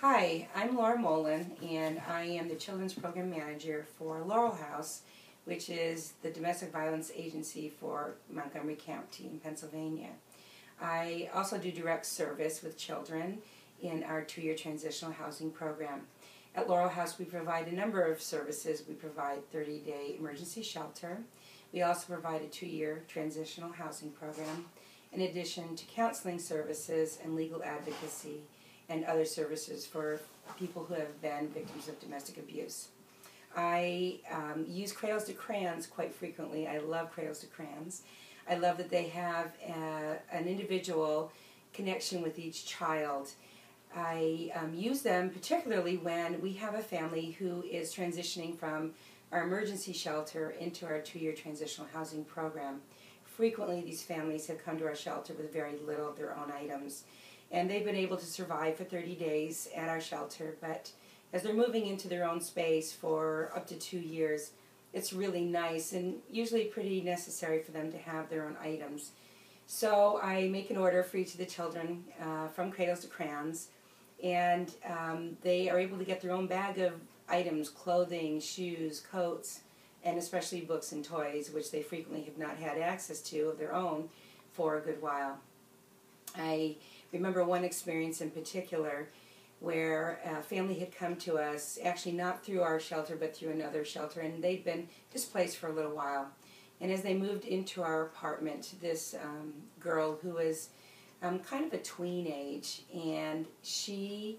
Hi, I'm Laura Mullen, and I am the Children's Program Manager for Laurel House, which is the domestic violence agency for Montgomery County in Pennsylvania. I also do direct service with children in our 2-year transitional housing program. At Laurel House, we provide a number of services. We provide 30-day emergency shelter. We also provide a 2-year transitional housing program, in addition to counseling services and legal advocacy and other services for people who have been victims of domestic abuse. I use Cradles to Crayons quite frequently. I love Cradles to Crayons. I love that they have an individual connection with each child. I use them particularly when we have a family who is transitioning from our emergency shelter into our 2-year transitional housing program. Frequently, these families have come to our shelter with very little of their own items, and they've been able to survive for 30 days at our shelter, but as they're moving into their own space for up to 2 years, it's really nice and usually pretty necessary for them to have their own items. So I make an order for each of the children from Cradles to Crayons, and they are able to get their own bag of items, clothing, shoes, coats, and especially books and toys, which they frequently have not had access to of their own for a good while. I remember one experience in particular where a family had come to us, actually not through our shelter but through another shelter, and they'd been displaced for a little while. And as they moved into our apartment, this girl who was kind of a tween age, and she,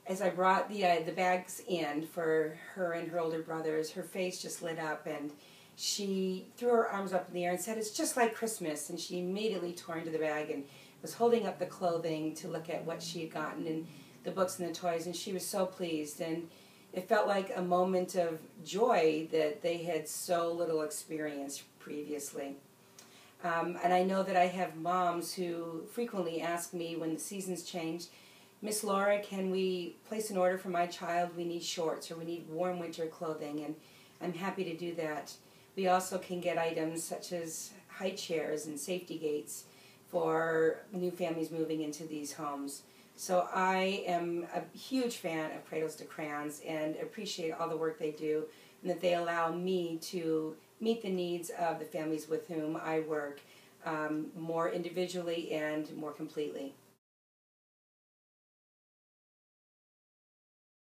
as I brought the bags in for her and her older brothers, her face just lit up, and she threw her arms up in the air and said, "It's just like Christmas," and she immediately tore into the bag and was holding up the clothing to look at what she had gotten and the books and the toys, and she was so pleased, and it felt like a moment of joy that they had so little experienced previously. And I know that I have moms who frequently ask me when the seasons change, "Miss Laura, can we place an order for my child? We need shorts or we need warm winter clothing," and I'm happy to do that. We also can get items such as high chairs and safety gates for new families moving into these homes. So I am a huge fan of Cradles to Crayons and appreciate all the work they do, and that they allow me to meet the needs of the families with whom I work more individually and more completely.